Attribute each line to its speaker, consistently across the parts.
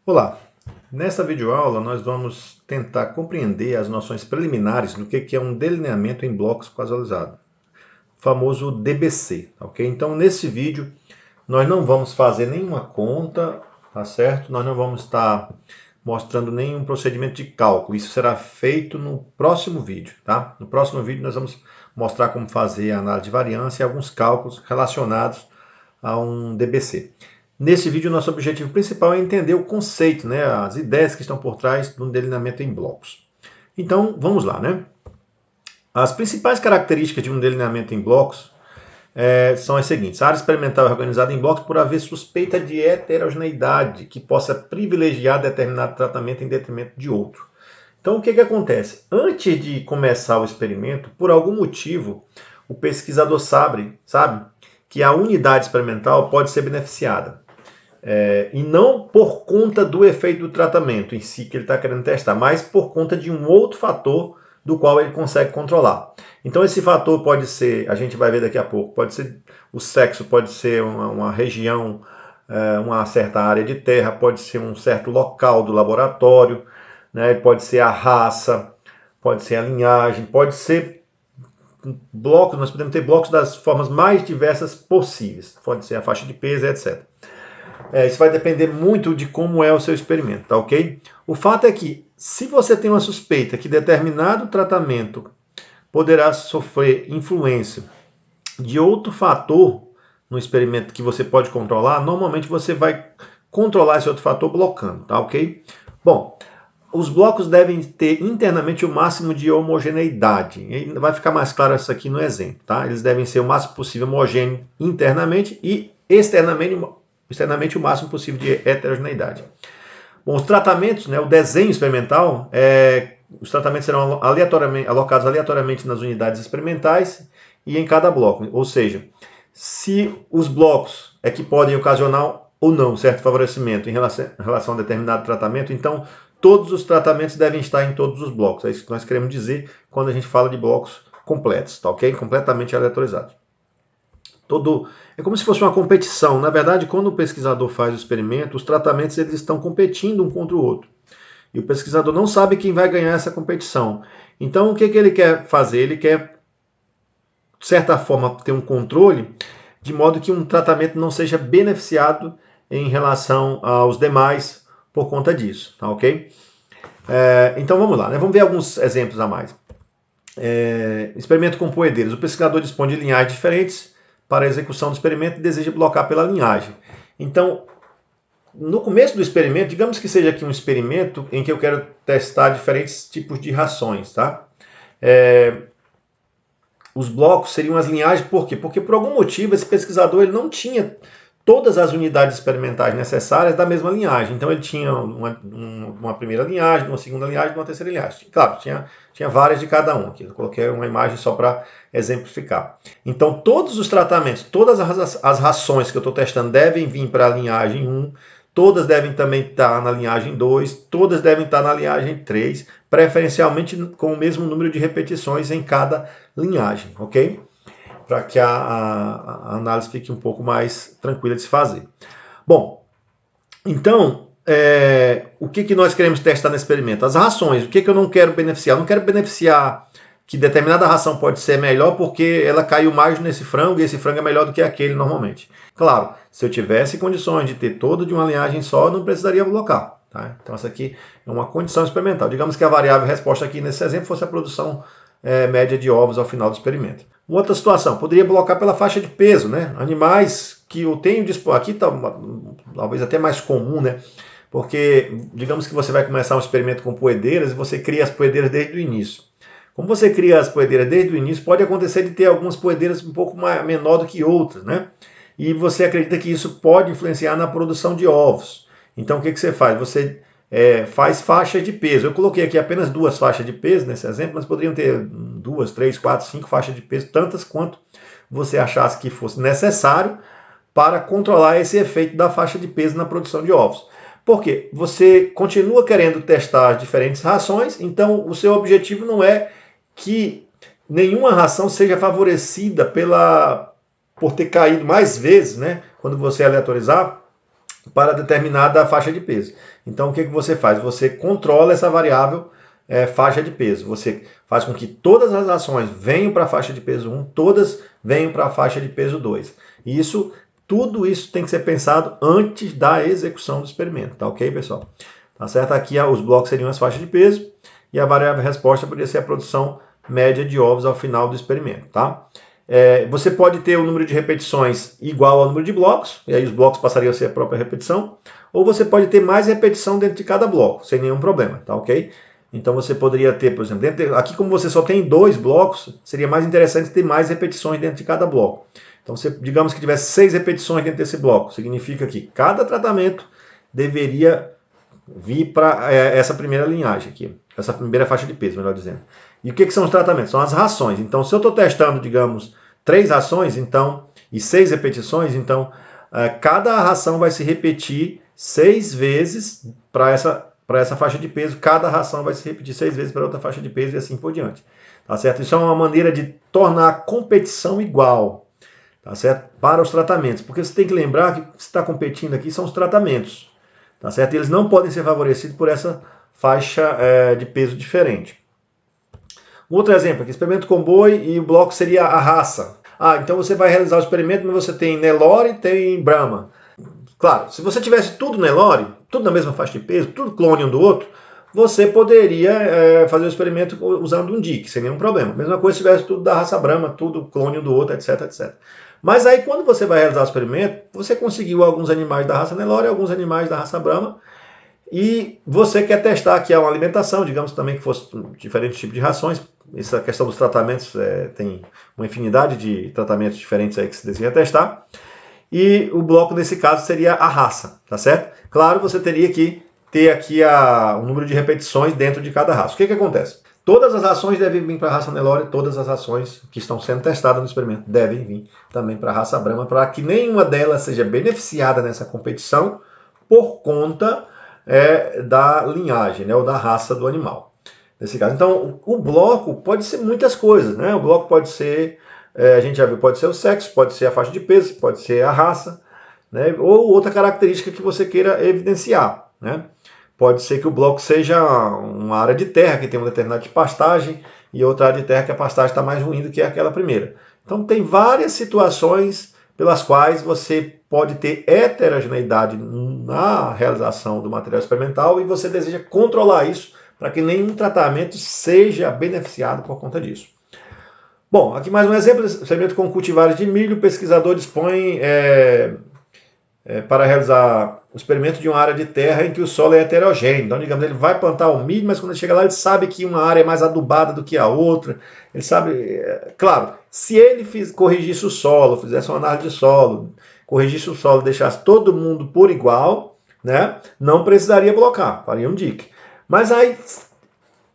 Speaker 1: Olá! Nesta videoaula nós vamos tentar compreender as noções preliminares do que é um delineamento em blocos casualizado, o famoso DBC, ok? Então nesse vídeo nós não vamos fazer nenhuma conta, tá certo? Nós não vamos estar mostrando nenhum procedimento de cálculo, isso será feito no próximo vídeo, tá? No próximo vídeo nós vamos mostrar como fazer a análise de variância e alguns cálculos relacionados a um DBC. Nesse vídeo, nosso objetivo principal é entender o conceito, né, as ideias que estão por trás do delineamento em blocos. Então, vamos lá, né? As principais características de um delineamento em blocos são as seguintes. A área experimental é organizada em blocos por haver suspeita de heterogeneidade, que possa privilegiar determinado tratamento em detrimento de outro. Então, o que acontece? Antes de começar o experimento, por algum motivo, o pesquisador sabe que a unidade experimental pode ser beneficiada. E não por conta do efeito do tratamento em si que ele está querendo testar, mas por conta de um outro fator do qual ele consegue controlar. Então esse fator pode ser, a gente vai ver daqui a pouco, pode ser o sexo, pode ser uma região, uma certa área de terra, pode ser um certo local do laboratório, né? Pode ser a raça, pode ser a linhagem, pode ser blocos, nós podemos ter blocos das formas mais diversas possíveis, pode ser a faixa de peso, etc. Isso vai depender muito de como é o seu experimento, tá ok? O fato é que, se você tem uma suspeita que determinado tratamento poderá sofrer influência de outro fator no experimento que você pode controlar, normalmente você vai controlar esse outro fator blocando, tá ok? Bom, os blocos devem ter internamente o máximo de homogeneidade. E vai ficar mais claro isso aqui no exemplo, tá? Eles devem ser o máximo possível homogêneos internamente e externamente o máximo possível de heterogeneidade. Bom, os tratamentos, né, o desenho experimental, os tratamentos serão alocados aleatoriamente nas unidades experimentais e em cada bloco. Ou seja, se os blocos que podem ocasionar ou não certo favorecimento em relação a determinado tratamento, então todos os tratamentos devem estar em todos os blocos. É isso que nós queremos dizer quando a gente fala de blocos completos, tá ok? Completamente aleatorizados. É como se fosse uma competição. Na verdade, quando o pesquisador faz o experimento, os tratamentos eles estão competindo um contra o outro. E o pesquisador não sabe quem vai ganhar essa competição. Então, o que ele quer fazer? Ele quer, de certa forma, ter um controle de modo que um tratamento não seja beneficiado em relação aos demais por conta disso, tá ok? Então vamos lá, né? Vamos ver alguns exemplos a mais. Experimento com poedeiros. O pesquisador dispõe de linhagens diferentes para a execução do experimento e deseja blocar pela linhagem. Então, no começo do experimento, digamos que seja aqui um experimento em que eu quero testar diferentes tipos de rações, tá? Os blocos seriam as linhagens, por quê? Porque por algum motivo esse pesquisador ele não tinha todas as unidades experimentais necessárias da mesma linhagem. Então ele tinha uma primeira linhagem, uma segunda linhagem, uma terceira linhagem. Claro, tinha várias de cada um. Aqui eu coloquei uma imagem só para exemplificar. Então todos os tratamentos, todas as rações que eu estou testando devem vir para a linhagem 1, todas devem também estar na linhagem 2, todas devem estar na linhagem 3, preferencialmente com o mesmo número de repetições em cada linhagem, ok? Para que a análise fique um pouco mais tranquila de se fazer. Bom, então, o que nós queremos testar nesse experimento? As rações. O que eu não quero beneficiar? Eu não quero beneficiar que determinada ração pode ser melhor porque ela caiu mais nesse frango e esse frango é melhor do que aquele normalmente. Claro, se eu tivesse condições de ter todo de uma linhagem só, eu não precisaria blocar. Tá? Então, essa aqui é uma condição experimental. Digamos que a variável resposta aqui nesse exemplo fosse a produção média de ovos ao final do experimento. Uma outra situação, poderia blocar pela faixa de peso, né? Animais que eu tenho disponível, aqui está talvez até mais comum, né? Porque digamos que você vai começar um experimento com poedeiras e você cria as poedeiras desde o início. Como você cria as poedeiras desde o início, pode acontecer de ter algumas poedeiras um pouco menor do que outras, né? E você acredita que isso pode influenciar na produção de ovos. Então o que você faz? Você faz faixas de peso. Eu coloquei aqui apenas 2 faixas de peso nesse exemplo, mas poderiam ter 2, 3, 4, 5 faixas de peso, tantas quanto você achasse que fosse necessário para controlar esse efeito da faixa de peso na produção de ovos. Por quê? Você continua querendo testar diferentes rações, então o seu objetivo não é que nenhuma ração seja favorecida por ter caído mais vezes, né? Quando você aleatorizar, para determinada faixa de peso. Então, o que você faz? Você controla essa variável faixa de peso. Você faz com que todas as ações venham para a faixa de peso 1, todas venham para a faixa de peso 2. E tudo isso tem que ser pensado antes da execução do experimento, tá ok, pessoal? Tá certo? Aqui os blocos seriam as faixas de peso e a variável resposta poderia ser a produção média de ovos ao final do experimento, tá? Você pode ter o número de repetições igual ao número de blocos, e aí os blocos passariam a ser a própria repetição, ou você pode ter mais repetição dentro de cada bloco, sem nenhum problema, tá ok? Então você poderia ter, por exemplo, aqui como você só tem 2 blocos, seria mais interessante ter mais repetições dentro de cada bloco. Então, digamos que tivesse 6 repetições dentro desse bloco, significa que cada tratamento deveria vir para essa primeira linhagem aqui, essa primeira faixa de peso, melhor dizendo. E o que são os tratamentos? São as rações. Então, se eu estou testando, digamos, 3 rações, então, e 6 repetições, então, cada ração vai se repetir 6 vezes para essa faixa de peso, cada ração vai se repetir 6 vezes para outra faixa de peso e assim por diante. Tá certo? Isso é uma maneira de tornar a competição igual, tá certo? Para os tratamentos, porque você tem que lembrar que o que você está competindo aqui são os tratamentos, tá certo? E eles não podem ser favorecidos por essa faixa de peso diferente. Um outro exemplo aqui, experimento com boi e o bloco seria a raça. Então você vai realizar o experimento, mas você tem Nelore e tem Brahma. Claro, se você tivesse tudo Nelore, tudo na mesma faixa de peso, tudo clone um do outro, você poderia fazer o experimento usando um DIC, sem nenhum problema. Mesma coisa se tivesse tudo da raça Brahma, tudo clone um do outro, etc, etc. Mas aí quando você vai realizar o experimento, você conseguiu alguns animais da raça Nelore e alguns animais da raça Brahma, e você quer testar aqui uma alimentação, digamos também que fosse diferentes tipos de rações. Essa questão dos tratamentos tem uma infinidade de tratamentos diferentes aí que se deseja testar. E o bloco, nesse caso, seria a raça, tá certo? Claro, você teria que ter aqui o número de repetições dentro de cada raça. O que acontece? Todas as ações devem vir para a raça Nelore, todas as ações que estão sendo testadas no experimento devem vir também para a raça Brahma, para que nenhuma delas seja beneficiada nessa competição por conta da linhagem, né, ou da raça do animal. Nesse caso. Então, o bloco pode ser muitas coisas, né? O bloco pode ser, a gente já viu, pode ser o sexo, pode ser a faixa de peso, pode ser a raça, né? Ou outra característica que você queira evidenciar, né? Pode ser que o bloco seja uma área de terra que tem uma determinada de pastagem e outra área de terra que a pastagem está mais ruim do que aquela primeira. Então, tem várias situações pelas quais você pode ter heterogeneidade na realização do material experimental e você deseja controlar isso para que nenhum tratamento seja beneficiado por conta disso. Bom, aqui mais um exemplo, experimento com cultivares de milho, o pesquisador dispõe para realizar o experimento de uma área de terra em que o solo é heterogêneo. Então, digamos, ele vai plantar o milho, mas quando ele chega lá, ele sabe que uma área é mais adubada do que a outra. Ele sabe, claro, se ele corrigisse o solo, fizesse uma análise de solo, corrigisse o solo, deixasse todo mundo por igual, né, não precisaria blocar, faria um DIC. Mas aí,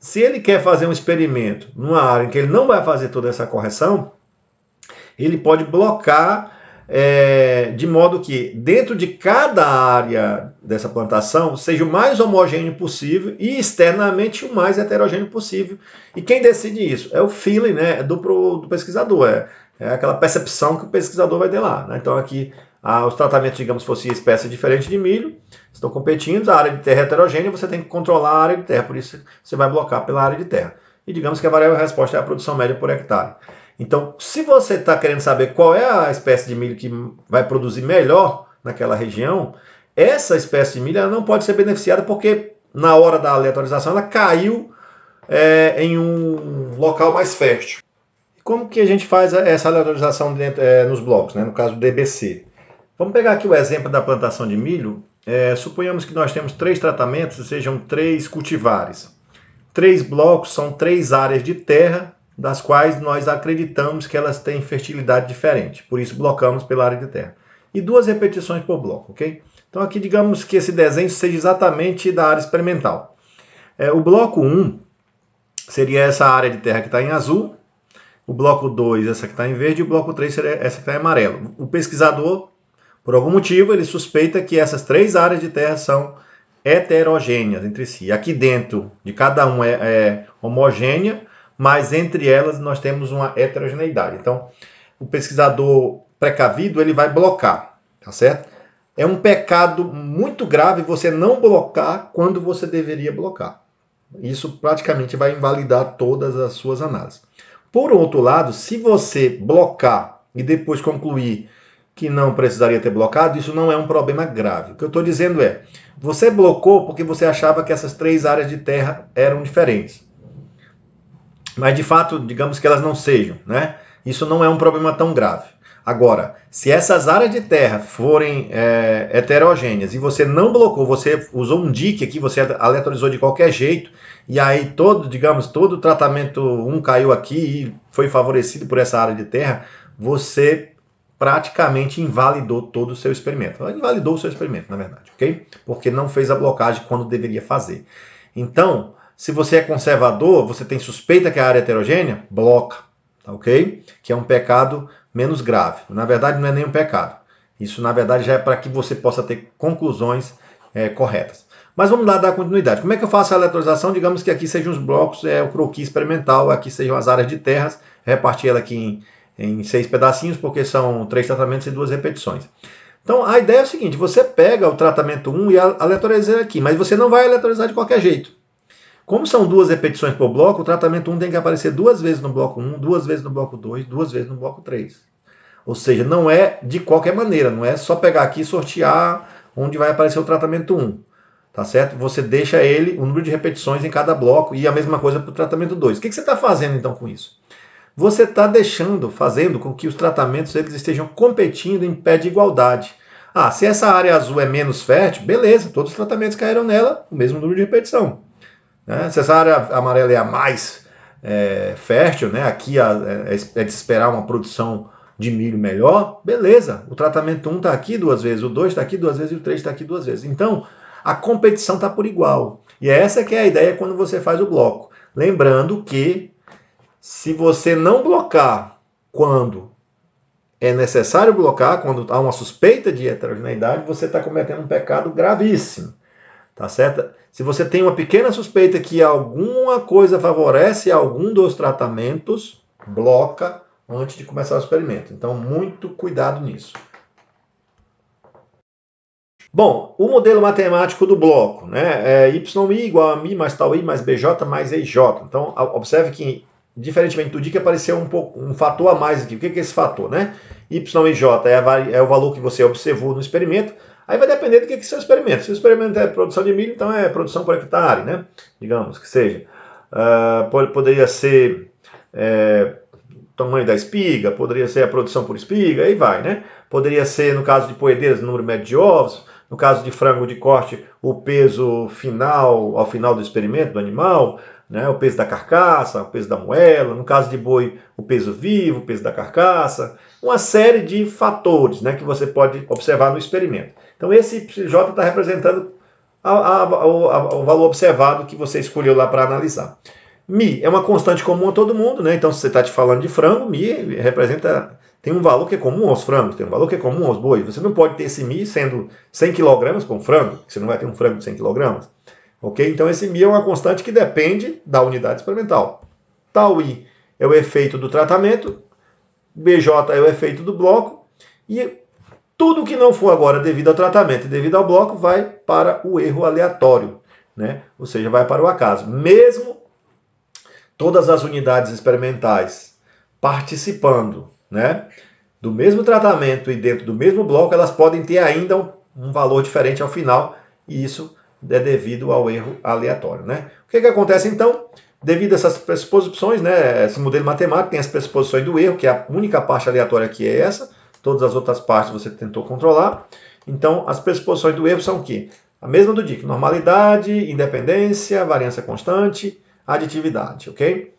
Speaker 1: se ele quer fazer um experimento numa área em que ele não vai fazer toda essa correção, ele pode blocar de modo que dentro de cada área dessa plantação seja o mais homogêneo possível e externamente o mais heterogêneo possível. E quem decide isso? É o feeling, né, do pesquisador, é aquela percepção que o pesquisador vai ter lá, né? Então aqui os tratamentos, digamos, fosse espécie diferente de milho, estão competindo, a área de terra é heterogênea, você tem que controlar a área de terra, por isso você vai blocar pela área de terra. E digamos que a variável resposta é a produção média por hectare. Então, se você está querendo saber qual é a espécie de milho que vai produzir melhor naquela região, essa espécie de milho ela não pode ser beneficiada porque na hora da aleatorização ela caiu em um local mais fértil. E como que a gente faz essa aleatorização nos blocos, né? No caso do DBC? Vamos pegar aqui o exemplo da plantação de milho. Suponhamos que nós temos 3 tratamentos, sejam 3 cultivares. 3 blocos são 3 áreas de terra, das quais nós acreditamos que elas têm fertilidade diferente. Por isso, blocamos pela área de terra. E 2 repetições por bloco, ok? Então, aqui, digamos que esse desenho seja exatamente da área experimental. O bloco 1 seria essa área de terra que está em azul, o bloco 2, essa que está em verde, e o bloco 3 seria essa que está em amarelo. O pesquisador, por algum motivo, ele suspeita que essas 3 áreas de terra são heterogêneas entre si. Aqui dentro de cada uma é homogênea, mas entre elas nós temos uma heterogeneidade. Então, o pesquisador precavido ele vai blocar, tá certo? é um pecado muito grave você não blocar quando você deveria blocar. Isso praticamente vai invalidar todas as suas análises. Por outro lado, se você blocar e depois concluir que não precisaria ter blocado, isso não é um problema grave. O que eu estou dizendo é, você blocou porque você achava que essas 3 áreas de terra eram diferentes. Mas de fato, digamos que elas não sejam, né? Isso não é um problema tão grave. Agora, se essas áreas de terra forem heterogêneas e você não blocou, você usou um dique aqui, você aleatorizou de qualquer jeito, e aí todo o tratamento 1 caiu aqui e foi favorecido por essa área de terra, você praticamente invalidou todo o seu experimento. Ela invalidou o seu experimento, na verdade, ok? Porque não fez a blocagem quando deveria fazer. Então, se você é conservador, você tem suspeita que a área é heterogênea, bloca, ok? Que é um pecado menos grave. Na verdade, não é nem um pecado. Isso, na verdade, já é para que você possa ter conclusões corretas. Mas vamos lá dar continuidade. Como é que eu faço a aleatorização? Digamos que aqui sejam os blocos, o croquis experimental, aqui sejam as áreas de terras, repartir ela aqui em 6 pedacinhos, porque são 3 tratamentos e 2 repetições. Então, a ideia é o seguinte, você pega o tratamento 1 e aleatoriza ele aqui, mas você não vai aleatorizar de qualquer jeito. Como são 2 repetições por bloco, o tratamento 1 tem que aparecer 2 vezes no bloco 1, 2 vezes no bloco 2, 2 vezes no bloco 3. Ou seja, não é de qualquer maneira, não é só pegar aqui e sortear onde vai aparecer o tratamento 1. Tá certo? Você deixa ele, o número de repetições em cada bloco e a mesma coisa para o tratamento 2. O que você está fazendo então com isso? Você está fazendo com que os tratamentos eles estejam competindo em pé de igualdade. Ah, se essa área azul é menos fértil, beleza, todos os tratamentos caíram nela, o mesmo número de repetição. Né? Se essa área amarela é a mais fértil, né? Aqui é de esperar uma produção de milho melhor, beleza, o tratamento 1 está aqui 2 vezes, o 2 está aqui 2 vezes e o 3 está aqui 2 vezes. Então, a competição está por igual. E essa que é a ideia quando você faz o bloco. Lembrando que se você não blocar quando é necessário blocar, quando há uma suspeita de heterogeneidade, você está cometendo um pecado gravíssimo. Tá certo? Se você tem uma pequena suspeita que alguma coisa favorece algum dos tratamentos, bloca antes de começar o experimento. Então, muito cuidado nisso. Bom, o modelo matemático do bloco, né? É YI igual a Mi mais tal I mais BJ mais EJ. Então, observe que, diferentemente do DIC, apareceu um fator a mais aqui. O que é esse fator, né? YIJ é o valor que você observou no experimento. Aí vai depender do que é o seu experimento. Se o experimento é produção de milho, então é produção por hectare, né? Digamos que seja. Poderia ser tamanho da espiga, poderia ser a produção por espiga, aí vai, né? Poderia ser, no caso de poedeiras, o número médio de ovos. No caso de frango de corte, o peso final, ao final do experimento do animal, né? O peso da carcaça, o peso da moela. No caso de boi, o peso vivo, o peso da carcaça. Uma série de fatores, né, que você pode observar no experimento. Então, esse J está representando o valor observado que você escolheu lá para analisar. Mi é uma constante comum a todo mundo, né? Então, se você está te falando de frango, Mi tem um valor que é comum aos frangos, tem um valor que é comum aos bois. Você não pode ter esse Mi sendo 100 kg com frango, você não vai ter um frango de 100 kg. Ok? Então, esse Mi é uma constante que depende da unidade experimental. Tau I é o efeito do tratamento, BJ é o efeito do bloco, e tudo que não for agora devido ao tratamento e devido ao bloco vai para o erro aleatório, né? Ou seja, vai para o acaso. Mesmo todas as unidades experimentais participando, né, do mesmo tratamento e dentro do mesmo bloco, elas podem ter ainda um valor diferente ao final, e isso é devido ao erro aleatório, né? O que acontece então? Devido a essas pressuposições, né, esse modelo matemático tem as pressuposições do erro, que é a única parte aleatória aqui é essa, todas as outras partes você tentou controlar. Então, as pressuposições do erro são o quê? A mesma do DIC, normalidade, independência, variância constante, aditividade, ok?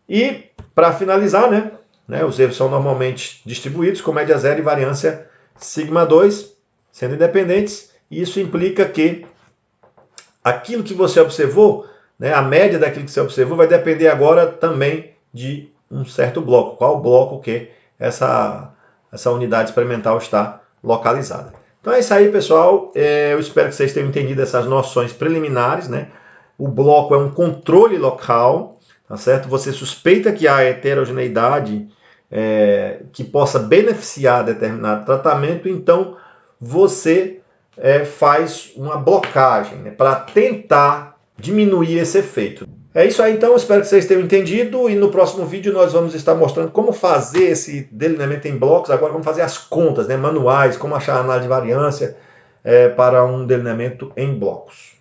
Speaker 1: E, para finalizar, né, os erros são normalmente distribuídos com média zero e variância sigma 2, sendo independentes, e isso implica que aquilo que você observou, né, a média daquilo que você observou vai depender agora também de um certo bloco. Qual bloco que essa unidade experimental está localizada. Então é isso aí, pessoal. Eu espero que vocês tenham entendido essas noções preliminares, né? O bloco é um controle local, tá certo? Você suspeita que há heterogeneidade que possa beneficiar determinado tratamento, então você faz uma blocagem, né, para tentar diminuir esse efeito. É isso aí, então, espero que vocês tenham entendido, e no próximo vídeo nós vamos estar mostrando como fazer esse delineamento em blocos. Agora vamos fazer as contas, né, manuais, como achar a análise de variância para um delineamento em blocos.